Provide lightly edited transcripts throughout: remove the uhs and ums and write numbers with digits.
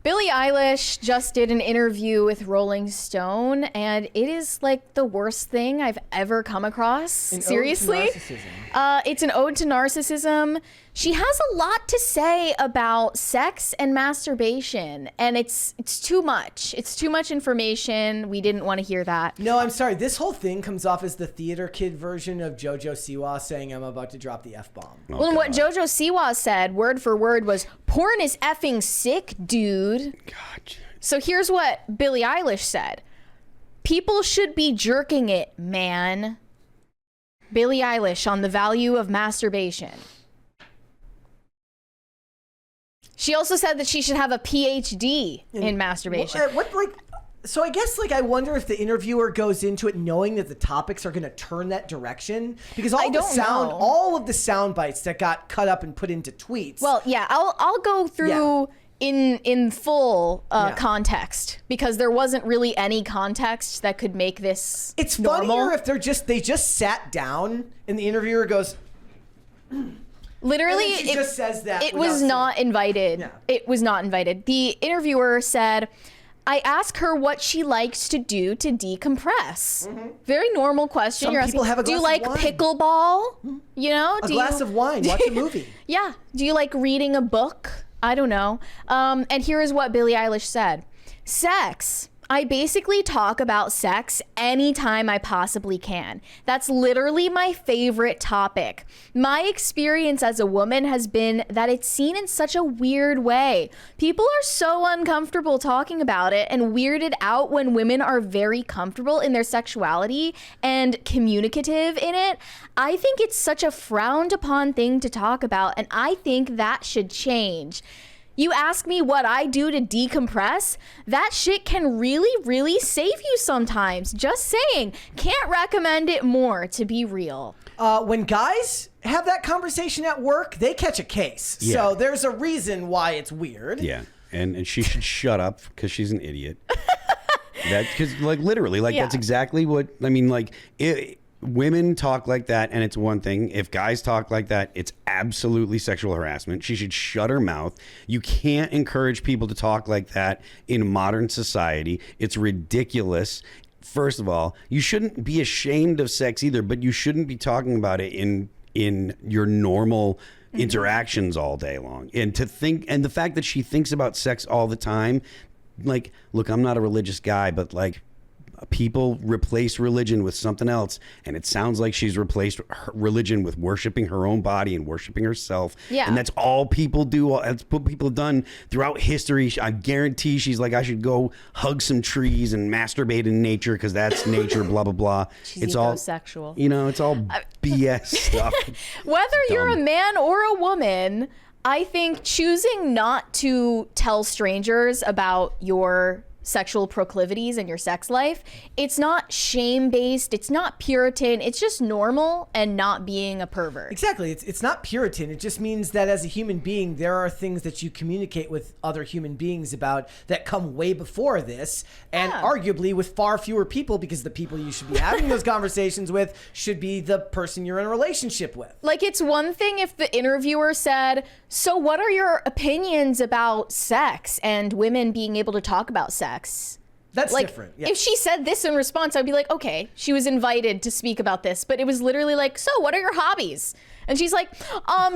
Billie Eilish just did an interview with Rolling Stone, and it is like the worst thing I've ever come across. Seriously. It's an ode to narcissism. She has a lot to say about sex and masturbation, and it's too much. It's too much information. We didn't want to hear that. No, I'm sorry. This whole thing comes off as the theater kid version of JoJo Siwa saying, I'm about to drop the F-bomb. Well, and what JoJo Siwa said, word for word, was, porn is effing sick, dude. God. So here's what Billie Eilish said. People should be jerking it, man. Billie Eilish on the value of masturbation. She also said that she should have a PhD in masturbation. So I guess I wonder if the interviewer goes into it knowing that the topics are going to turn that direction, because all of the sound bites that got cut up and put into tweets. Well, yeah, I'll go through in full context, because there wasn't really any context that could make this It's normal. funnier if they just sat down and the interviewer goes. Literally, it just says that it was not invited. Yeah. It was not invited. The interviewer said, I ask her what she likes to do to decompress. Mm-hmm. Very normal question. Some You're people asking, have a do you glass like of wine. pickleball? You know? A glass of wine, watch a movie. Yeah. Do you like reading a book? I don't know. And here is what Billie Eilish said. Sex. I basically talk about sex anytime I possibly can. That's literally my favorite topic. My experience as a woman has been that it's seen in such a weird way. People are so uncomfortable talking about it and weirded out when women are very comfortable in their sexuality and communicative in it. I think it's such a frowned upon thing to talk about, and I think that should change. You ask me what I do to decompress? That shit can really, really save you sometimes. Just saying. Can't recommend it more, to be real. When guys have that conversation at work, they catch a case. Yeah. So there's a reason why it's weird. Yeah. And she should shut up because she's an idiot. Because literally, that's exactly what, I mean, women talk like that, and it's one thing. If guys talk like that, it's absolutely sexual harassment. She should shut her mouth. You can't encourage people to talk like that in modern society. It's ridiculous. First of all, you shouldn't be ashamed of sex either, but you shouldn't be talking about it in your normal interactions all day long. And the fact that she thinks about sex all the time, look, I'm not a religious guy, but people replace religion with something else, and it sounds like she's replaced her religion with worshiping her own body and worshiping herself. Yeah. And that's all people do. That's what people have done throughout history. I guarantee she's like, I should go hug some trees and masturbate in nature because that's nature, blah, blah, blah. She's ecosexual. It's all BS stuff. Whether you're a man or a woman, I think choosing not to tell strangers about your sexual proclivities and your sex life, it's not shame-based, it's not Puritan, it's just normal and not being a pervert. Exactly. It's not Puritan. It just means that as a human being, there are things that you communicate with other human beings about that come way before this, and arguably with far fewer people, because the people you should be having those conversations with should be the person you're in a relationship with. It's one thing if the interviewer said, so what are your opinions about sex and women being able to talk about sex? That's different. Yeah. If she said this in response, I'd be like, okay, she was invited to speak about this. But it was literally so what are your hobbies? And she's like,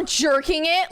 jerking it.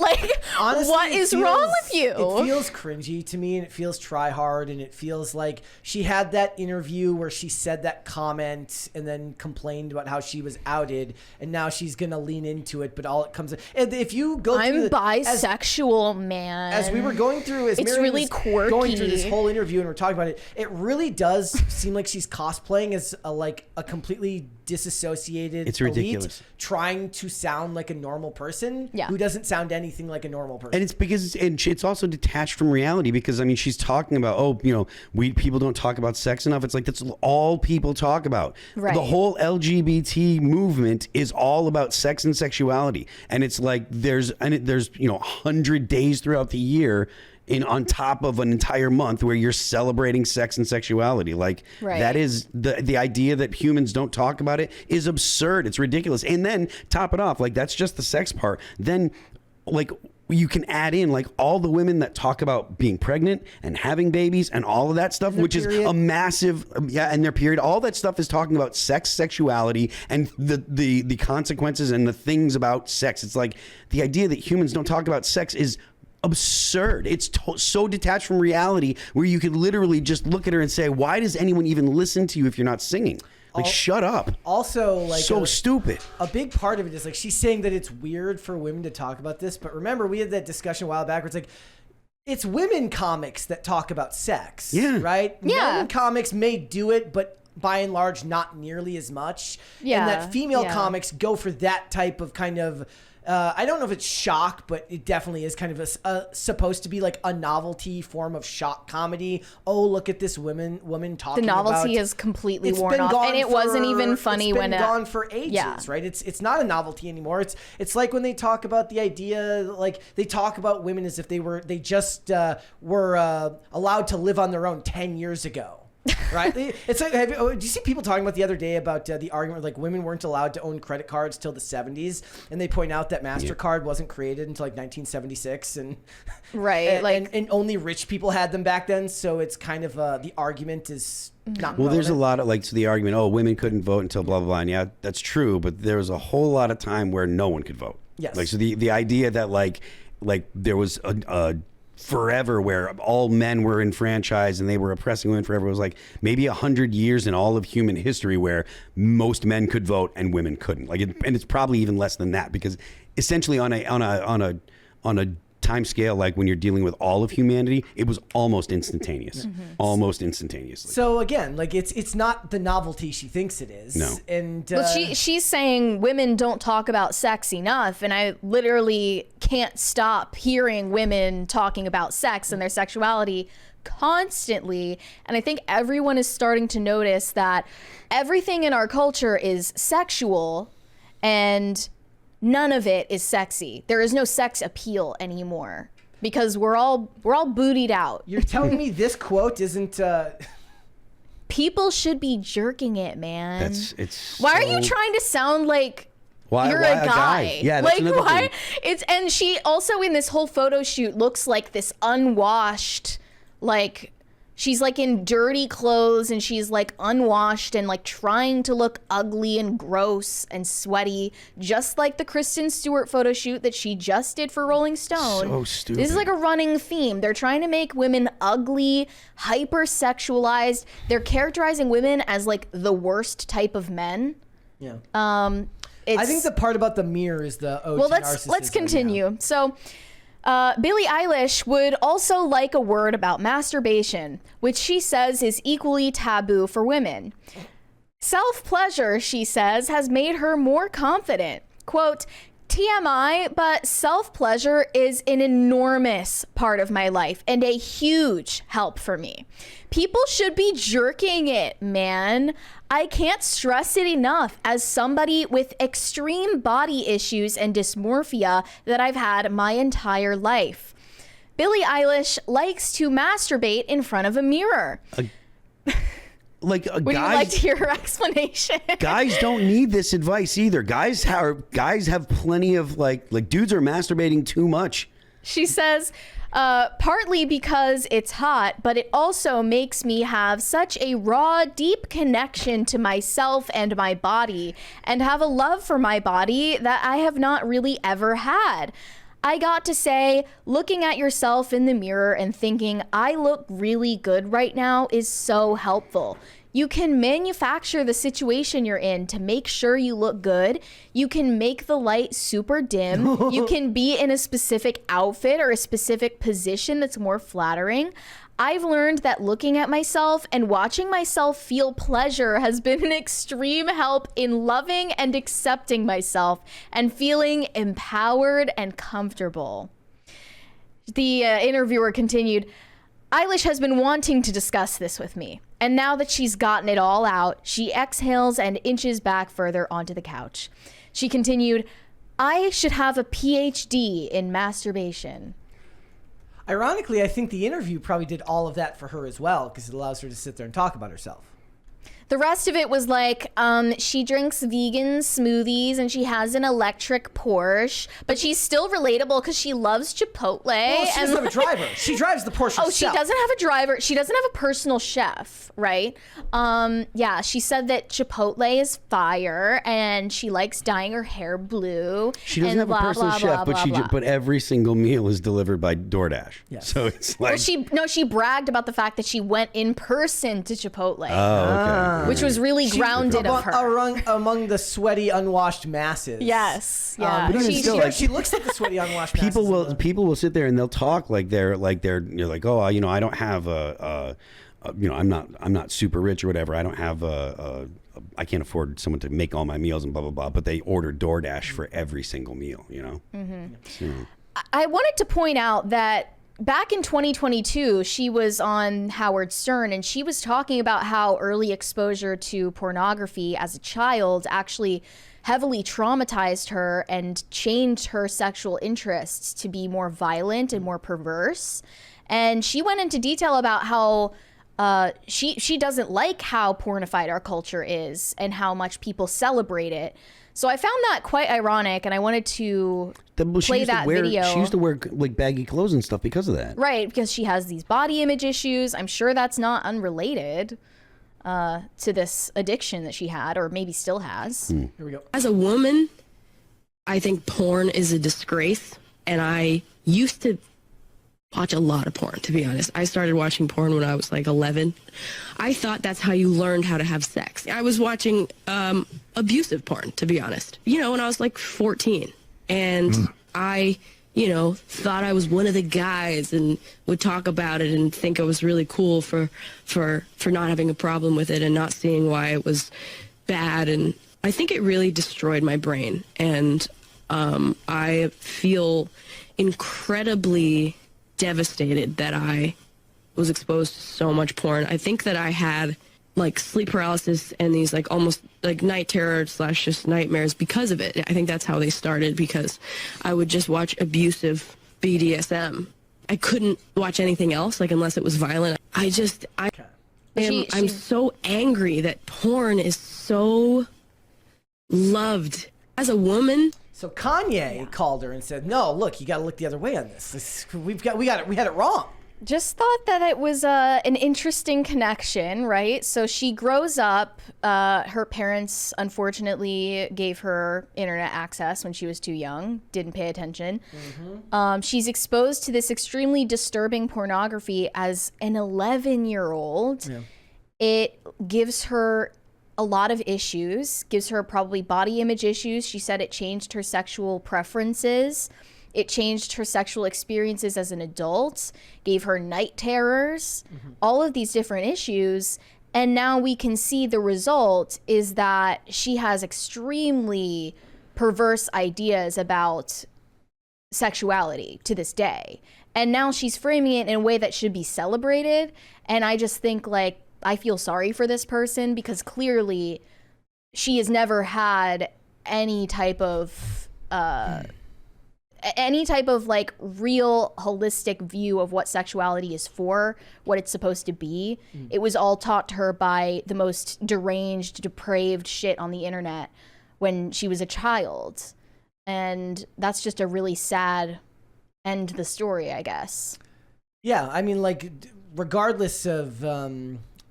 Honestly, what is wrong with you? It feels cringy to me, and it feels try hard, and it feels like she had that interview where she said that comment and then complained about how she was outed, and now she's gonna lean into it. But all it comes, and if you go, I'm bisexual, man. As we were going through, as it's Mary really was quirky. Going through this whole interview, and we're talking about it, it really does seem like she's cosplaying as a completely disassociated It's ridiculous. elite trying to sound like a normal person who doesn't sound anything like a normal person. And it's because it's also detached from reality, because she's talking about, people don't talk about sex enough. It's that's all people talk about. Right. The whole LGBT movement is all about sex and sexuality. And it's there's 100 days throughout the year on top of an entire month where you're celebrating sex and sexuality. That is the idea that humans don't talk about it is absurd. It's ridiculous. And then top it off, that's just the sex part. Then you can add in like all the women that talk about being pregnant and having babies and all of that stuff, which period. is a massive, and their period. All that stuff is talking about sex, sexuality, and the consequences and the things about sex. It's like the idea that humans don't talk about sex is absurd. It's so detached from reality where you could literally just look at her and say, why does anyone even listen to you if you're not singing? Like, shut up. Also, like, so stupid. A big part of it is like she's saying that it's weird for women to talk about this, but remember we had that discussion a while back where it's like it's women comics that talk about sex, right? Yeah. Men comics may do it, but by and large not nearly as much. Yeah. And that female comics go for that type of kind of I don't know if it's shock, but it definitely is kind of supposed to be like a novelty form of shock comedy. Oh, look at this woman talking about... The novelty is completely worn off, and it wasn't even funny when... It's been gone for ages, right? It's not a novelty anymore. It's like when they talk about the idea, like they talk about women as if they just were allowed to live on their own 10 years ago. Right? It's like, do you see people talking about the other day about the argument like women weren't allowed to own credit cards till the 70s, and they point out that MasterCard wasn't created until like 1976, and and only rich people had them back then. So it's kind of the argument is not relevant. There's a lot of like, so the argument, oh, women couldn't vote until blah blah blah. And yeah, that's true, but there was a whole lot of time where no one could vote. Yes. Like, so the idea that like there was a forever where all men were enfranchised and they were oppressing women forever. It was like maybe 100 years in all of human history where most men could vote and women couldn't. Like, and it's probably even less than that, because essentially on a time scale, like when you're dealing with all of humanity, it was almost instantaneous, almost instantaneously. So again, like it's not the novelty she thinks it is. No. And she's saying women don't talk about sex enough, and I literally can't stop hearing women talking about sex and their sexuality constantly. And I think everyone is starting to notice that everything in our culture is sexual and none of it is sexy. There is no sex appeal anymore because we're all bootied out. You're telling me this quote isn't People should be jerking it, man. Why are you trying to sound like you're why a guy? Yeah, that's like, another why? thing. And she also in this whole photo shoot looks like this unwashed, like she's like in dirty clothes and she's like unwashed and like trying to look ugly and gross and sweaty, just like the Kristen Stewart photo shoot that she just did for Rolling Stone. So stupid. This is like a running theme. They're trying to make women ugly, hyper-sexualized. They're characterizing women as like the worst type of men. Yeah. I think the part about the mirror is the ode to narcissism. Let's continue. Yeah. So Billie Eilish would also like a word about masturbation, which she says is equally taboo for women. Self-pleasure, she says, has made her more confident. Quote, TMI, but self-pleasure is an enormous part of my life and a huge help for me. People should be jerking it, man. I can't stress it enough as somebody with extreme body issues and dysmorphia that I've had my entire life. Billie Eilish likes to masturbate in front of a mirror. Would you like to hear her explanation? Guys don't need this advice either. Guys have plenty of like dudes are masturbating too much. She says, partly because it's hot, but it also makes me have such a raw, deep connection to myself and my body, and have a love for my body that I have not really ever had. I got to say, looking at yourself in the mirror and thinking, I look really good right now is so helpful. You can manufacture the situation you're in to make sure you look good. You can make the light super dim. You can be in a specific outfit or a specific position that's more flattering. I've learned that looking at myself and watching myself feel pleasure has been an extreme help in loving and accepting myself and feeling empowered and comfortable. The interviewer continued, Eilish has been wanting to discuss this with me, and now that she's gotten it all out, she exhales and inches back further onto the couch. She continued, I should have a PhD in masturbation. Ironically, I think the interview probably did all of that for her as well, because it allows her to sit there and talk about herself. The rest of it was like, she drinks vegan smoothies and she has an electric Porsche, but she's still relatable because she loves Chipotle. Well, she doesn't have a driver. She drives the Porsche herself. She doesn't have a driver. She doesn't have a personal chef, right? Yeah, she said that Chipotle is fire and she likes dyeing her hair blue. She doesn't have a personal chef, but every single meal is delivered by DoorDash. Yes. So it's like... Well, she bragged about the fact that she went in person to Chipotle. Oh, okay. Which was really grounded of her. Among the sweaty, unwashed masses. Yes. Yeah. But even still, like, she looks like the sweaty, unwashed masses. People will sit there and they'll talk like they're you're like, oh, you know, I don't have you know, I'm not super rich or whatever. I don't have I can't afford someone to make all my meals and blah blah blah. But they order DoorDash for every single meal. You know. Mm-hmm. So. I wanted to point out that back in 2022, she was on Howard Stern and she was talking about how early exposure to pornography as a child actually heavily traumatized her and changed her sexual interests to be more violent and more perverse. And she went into detail about how she doesn't like how pornified our culture is and how much people celebrate it. So I found that quite ironic, and I wanted to play that video. She used to wear like baggy clothes and stuff because of that. Right, because she has these body image issues. I'm sure that's not unrelated to this addiction that she had, or maybe still has. Here we go. As a woman, I think porn is a disgrace, and I used to watch a lot of porn, to be honest. I started watching porn when I was like 11. I thought that's how you learned how to have sex. I was watching abusive porn, to be honest, you know, when I was like 14. And I, you know, thought I was one of the guys and would talk about it and think I was really cool for not having a problem with it and not seeing why it was bad. And I think it really destroyed my brain. And I feel incredibly devastated that I was exposed to so much porn. I think that I had like sleep paralysis and these like almost like night terror / just nightmares because of it. I think that's how they started, because I would just watch abusive BDSM. I couldn't watch anything else, like unless it was violent. I'm so angry that porn is so loved. As a woman, so Kanye called her and said, "No, look, you got to look the other way on this. We had it wrong." Just thought that it was an interesting connection, right? So she grows up. Her parents, unfortunately, gave her internet access when she was too young. Didn't pay attention. Mm-hmm. She's exposed to this extremely disturbing pornography as an 11-year-old. Yeah. It gives her a lot of issues, gives her probably body image issues. She said it changed her sexual preferences. It changed her sexual experiences as an adult, gave her night terrors, all of these different issues. And now we can see the result is that she has extremely perverse ideas about sexuality to this day. And now she's framing it in a way that should be celebrated. And I just think, like, I feel sorry for this person, because clearly she has never had any type of like real holistic view of what sexuality is for, what it's supposed to be. It was all taught to her by the most deranged, depraved shit on the internet when she was a child. And that's just a really sad end to the story, I guess. Yeah, I mean, like, regardless of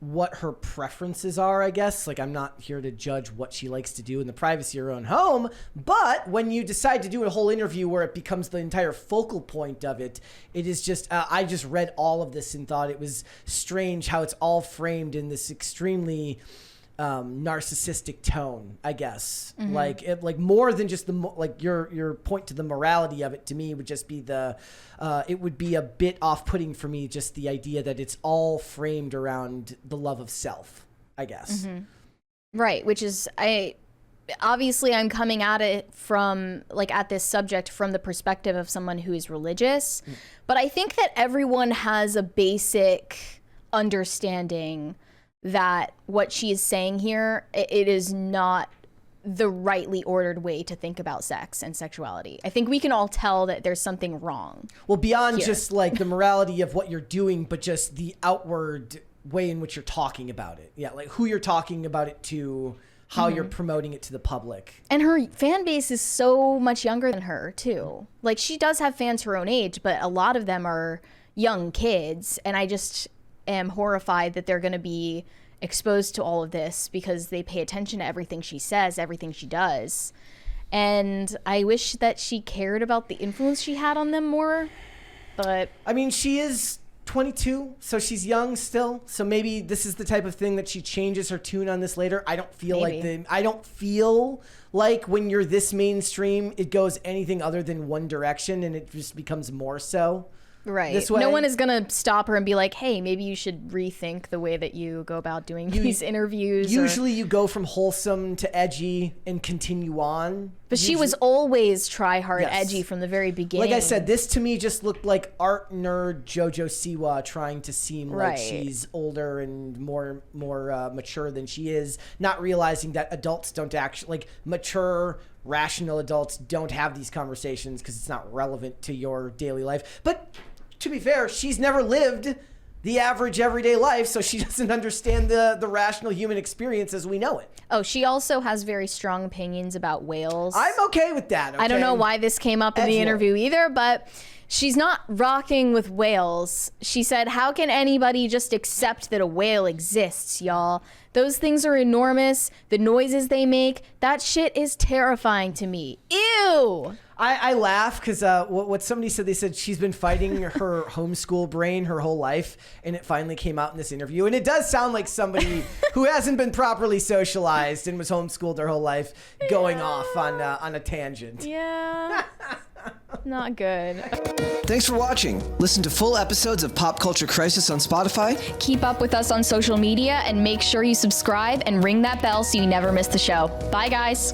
what her preferences are, I guess. Like, I'm not here to judge what she likes to do in the privacy of her own home, but when you decide to do a whole interview where it becomes the entire focal point of it, it is just, I just read all of this and thought it was strange how it's all framed in this extremely narcissistic tone, I guess. Mm-hmm. Like more than just your point to the morality of it, to me would just be it would be a bit off-putting for me, just the idea that it's all framed around the love of self, I guess. Mm-hmm. Right, which is, obviously I'm coming at it from, like, at this subject from the perspective of someone who is religious, but I think that everyone has a basic understanding that what she is saying here, it is not the rightly ordered way to think about sex and sexuality. I think we can all tell that there's something wrong. Well, beyond just like the morality of what you're doing, but just the outward way in which you're talking about it. Yeah, like who you're talking about it to, how you're promoting it to the public. And her fan base is so much younger than her, too. Like, she does have fans her own age, but a lot of them are young kids. And I just am horrified that they're going to be exposed to all of this because they pay attention to everything she says, everything she does. And I wish that she cared about the influence she had on them more. But I mean, she is 22, so she's young still. So maybe this is the type of thing that she changes her tune on this later. I don't feel like when you're this mainstream, it goes anything other than one direction, and it just becomes more so. Right. This way. No one is going to stop her and be like, hey, maybe you should rethink the way that you go about doing these interviews. Usually you go from wholesome to edgy and continue on. But she was always try hard edgy from the very beginning. Like I said, this to me just looked like art nerd JoJo Siwa trying to seem like she's older and more mature than she is, not realizing that adults don't actually, like mature, rational adults don't have these conversations because it's not relevant to your daily life. But to be fair, she's never lived the average everyday life, so she doesn't understand the rational human experience as we know it. Oh, she also has very strong opinions about whales. I'm okay with that. Okay? I don't know why this came up in the interview either, but she's not rocking with whales. She said, how can anybody just accept that a whale exists, y'all? Those things are enormous. The noises they make, that shit is terrifying to me. Ew! I laugh because what somebody said, they said she's been fighting her homeschool brain her whole life, and it finally came out in this interview. And it does sound like somebody who hasn't been properly socialized and was homeschooled their whole life going off on a tangent. Yeah. Not good. Thanks for watching. Listen to full episodes of Pop Culture Crisis on Spotify. Keep up with us on social media and make sure you subscribe and ring that bell so you never miss the show. Bye, guys.